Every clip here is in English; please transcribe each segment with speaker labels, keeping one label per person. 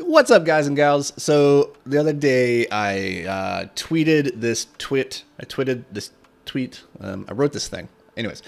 Speaker 1: What's up, guys and gals? So the other day, I tweeted this tweet. I wrote this thing. Anyways,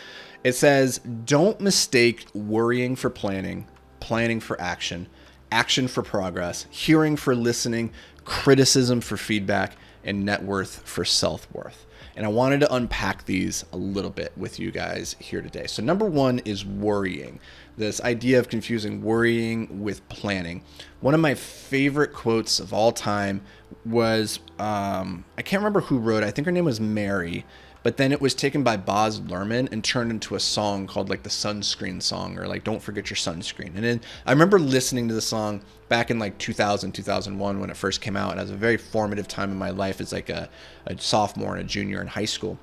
Speaker 1: it says, "Don't mistake worrying for planning, planning for action, action for progress, hearing for listening, criticism for feedback, and net worth for self-worth." And I wanted to unpack these a little bit with you guys here today. So number one is worrying. This idea of confusing worrying with planning. One of my favorite quotes of all time was, I can't remember who wrote it. I think her name was Mary, but then it was taken by Baz Luhrmann and turned into a song called like the sunscreen song, or like don't forget your sunscreen. And then I remember listening to the song back in like 2000, 2001 when it first came out. And it was a very formative time in my life as like a sophomore and a junior in high school.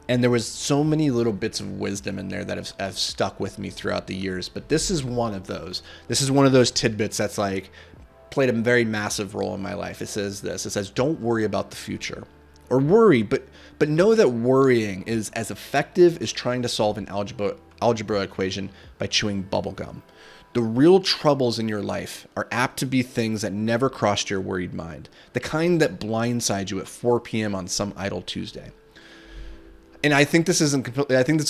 Speaker 1: And there was so many little bits of wisdom in there that have stuck with me throughout the years. But this is one of those. This is one of those tidbits that's like played a very massive role in my life. It says this. It says, "Don't worry about the future." Or worry, but know that worrying is as effective as trying to solve an algebra equation by chewing bubblegum. The real troubles in your life are apt to be things that never crossed your worried mind. The kind that blindside you at 4 p.m. on some idle Tuesday. And I think this is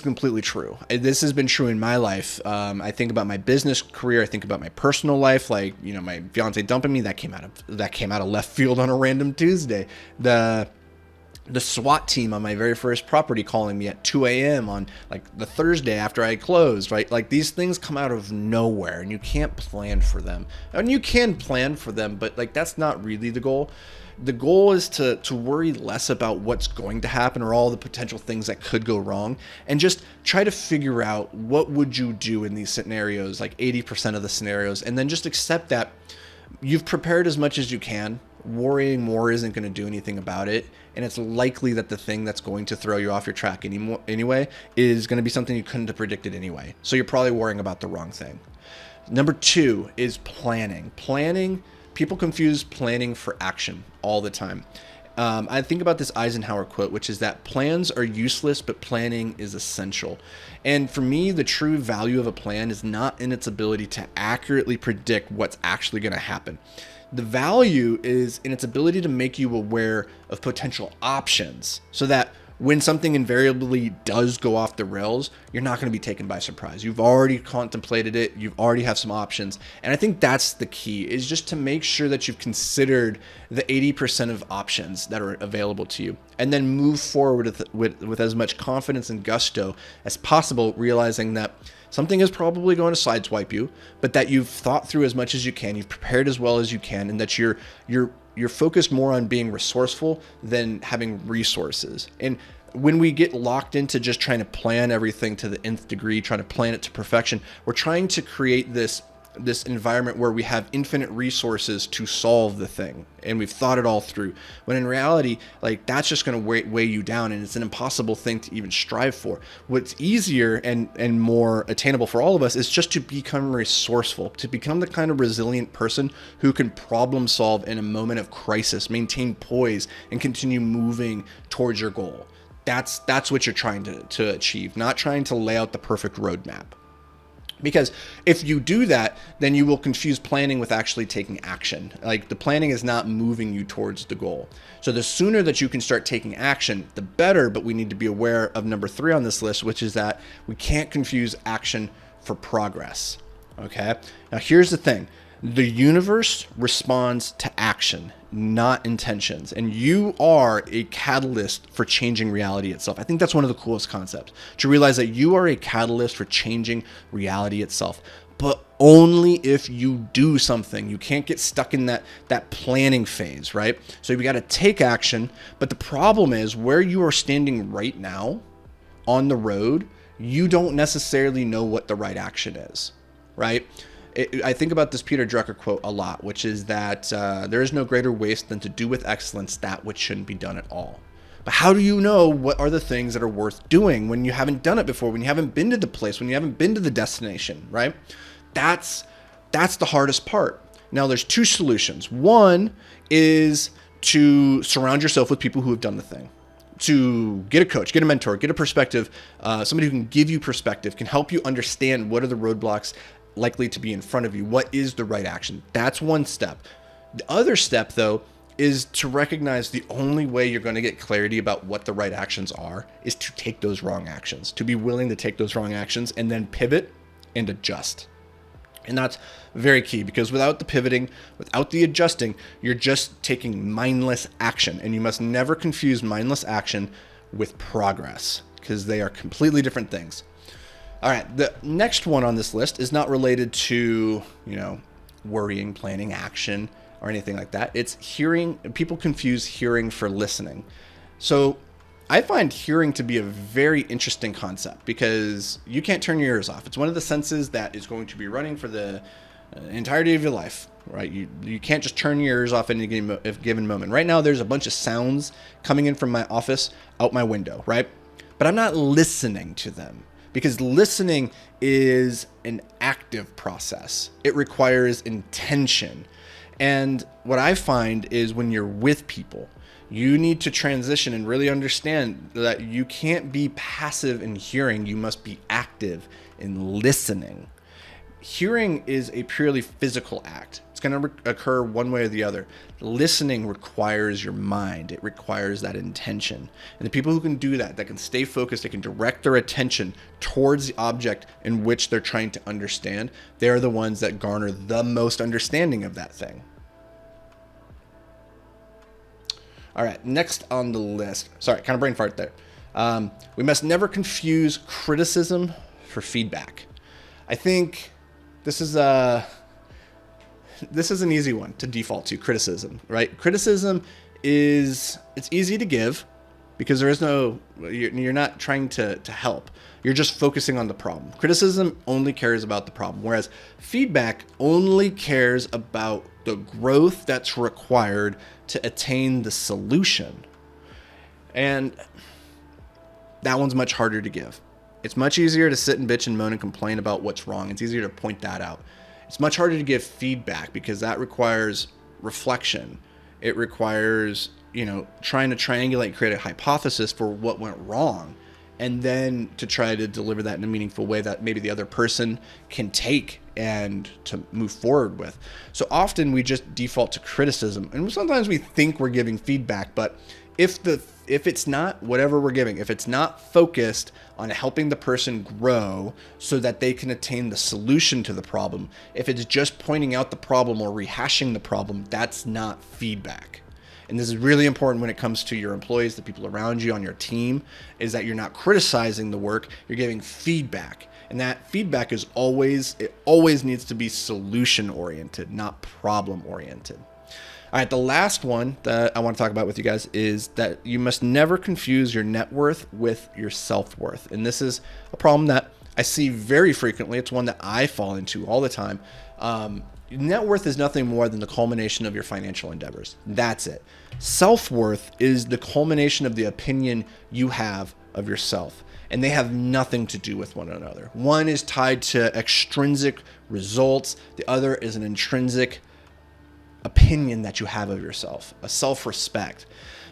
Speaker 1: completely true. This has been true in my life. I think about my business career. I think about my personal life. Like, you know, my fiance dumping me. That came out of left field on a random Tuesday. The SWAT team on my very first property calling me at 2 a.m. on like the Thursday after I closed, right? Like these things come out of nowhere and you can't plan for them. And you can plan for them, but like that's not really the goal. The goal is to worry less about what's going to happen or all the potential things that could go wrong, and just try to figure out what would you do in these scenarios, like 80% of the scenarios, and then just accept that you've prepared as much as you can. Worrying more isn't going to do anything about it, and it's likely that the thing that's going to throw you off your track anyway is going to be something you couldn't have predicted anyway. So you're probably worrying about the wrong thing. Number two is planning. People confuse planning for action all the time. I think about this Eisenhower quote, which is that plans are useless, but planning is essential. And for me, the true value of a plan is not in its ability to accurately predict what's actually going to happen. The value is in its ability to make you aware of potential options so that when something invariably does go off the rails, you're not going to be taken by surprise. You've already contemplated it. You already have some options. And I think that's the key, is just to make sure that you've considered the 80% of options that are available to you, and then move forward with as much confidence and gusto as possible, realizing that something is probably going to sideswipe you, but that you've thought through as much as you can, you've prepared as well as you can, and that you're focused more on being resourceful than having resources. And when we get locked into just trying to plan everything to the nth degree, trying to plan it to perfection, we're trying to create this environment where we have infinite resources to solve the thing, and we've thought it all through, when in reality, like, that's just going to weigh you down, and it's an impossible thing to even strive for. What's easier and more attainable for all of us is just to become resourceful, to become the kind of resilient person who can problem solve in a moment of crisis, maintain poise, and continue moving towards your goal. That's what you're trying to achieve, not trying to lay out the perfect roadmap. Because if you do that, then you will confuse planning with actually taking action. Like, the planning is not moving you towards the goal. So the sooner that you can start taking action, the better. But we need to be aware of number 3 on this list, which is that we can't confuse action for progress. Okay. Now here's the thing. The universe responds to action, not intentions. And you are a catalyst for changing reality itself. I think that's one of the coolest concepts, to realize that you are a catalyst for changing reality itself, but only if you do something. You can't get stuck in that planning phase, right? So you got to take action. But the problem is, where you are standing right now on the road, you don't necessarily know what the right action is, right? I think about this Peter Drucker quote a lot, which is that there is no greater waste than to do with excellence that which shouldn't be done at all. But how do you know what are the things that are worth doing when you haven't done it before, when you haven't been to the place, when you haven't been to the destination, right? That's the hardest part. Now, there's 2 solutions. One is to surround yourself with people who have done the thing. To get a coach, get a mentor, get a perspective, somebody who can give you perspective, can help you understand what are the roadblocks likely to be in front of you. What is the right action? That's one step. The other step, though, is to recognize the only way you're going to get clarity about what the right actions are is to take those wrong actions, to be willing to take those wrong actions and then pivot and adjust. And that's very key, because without the pivoting, without the adjusting, you're just taking mindless action. And you must never confuse mindless action with progress, because they are completely different things. All right, the next one on this list is not related to, worrying, planning, action, or anything like that. It's hearing. People confuse hearing for listening. So I find hearing to be a very interesting concept, because you can't turn your ears off. It's one of the senses that is going to be running for the entirety of your life, right? You can't just turn your ears off at any given moment. Right now, there's a bunch of sounds coming in from my office out my window, right? But I'm not listening to them, because listening is an active process. It requires intention. And what I find is when you're with people, you need to transition and really understand that you can't be passive in hearing. You must be active in listening. Hearing is a purely physical act. It's going to occur one way or the other. Listening requires your mind. It requires that intention. And the people who can do that can stay focused, they can direct their attention towards the object in which they're trying to understand, they're the ones that garner the most understanding of that thing. All right, next on the list. Sorry, kind of brain fart there. We must never confuse criticism for feedback. I think this is an easy one to default to, criticism, right? Criticism it's easy to give, because there is you're not trying to help. You're just focusing on the problem. Criticism only cares about the problem, whereas feedback only cares about the growth that's required to attain the solution. And that one's much harder to give. It's much easier to sit and bitch and moan and complain about what's wrong. It's easier to point that out. It's much harder to give feedback, because that requires reflection. It requires, trying to triangulate and create a hypothesis for what went wrong, and then to try to deliver that in a meaningful way that maybe the other person can take and to move forward with. So often we just default to criticism, and sometimes we think we're giving feedback, but if it's not, whatever we're giving, if it's not focused on helping the person grow so that they can attain the solution to the problem, if it's just pointing out the problem or rehashing the problem, that's not feedback. And this is really important when it comes to your employees, the people around you on your team, is that you're not criticizing the work, you're giving feedback. And that feedback always needs to be solution oriented, not problem oriented. All right, the last one that I want to talk about with you guys is that you must never confuse your net worth with your self-worth. And this is a problem that I see very frequently. It's one that I fall into all the time. Net worth is nothing more than the culmination of your financial endeavors. That's it. Self-worth is the culmination of the opinion you have of yourself, and they have nothing to do with one another. One is tied to extrinsic results. The other is an intrinsic opinion that you have of yourself, a self-respect.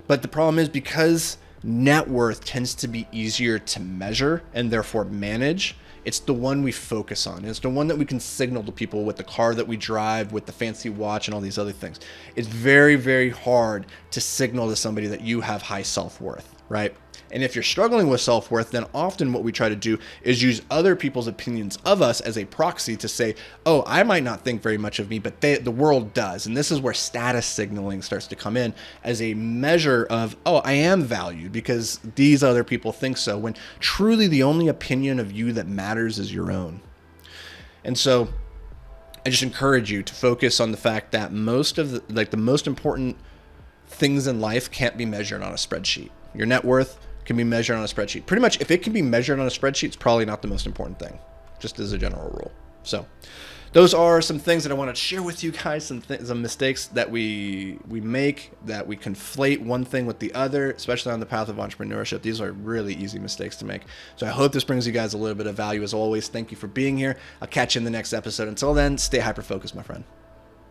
Speaker 1: But the problem is, because net worth tends to be easier to measure and therefore manage, it's the one we focus on. It's the one that we can signal to people with the car that we drive, with the fancy watch and all these other things. It's very, very hard to signal to somebody that you have high self-worth, right? And if you're struggling with self-worth, then often what we try to do is use other people's opinions of us as a proxy to say, oh, I might not think very much of me, but the world does. And this is where status signaling starts to come in as a measure of, oh, I am valued because these other people think so, when truly the only opinion of you that matters is your own. And so I just encourage you to focus on the fact that most of the most important things in life can't be measured on a spreadsheet. Your net worth can be measured on a spreadsheet. Pretty much, if it can be measured on a spreadsheet, it's probably not the most important thing, just as a general rule. So those are some things that I want to share with you guys, some mistakes that we make, that we conflate one thing with the other, especially on the path of entrepreneurship. These are really easy mistakes to make. So I hope this brings you guys a little bit of value. As always, thank you for being here. I'll catch you in the next episode. Until then, stay hyper-focused, my friend.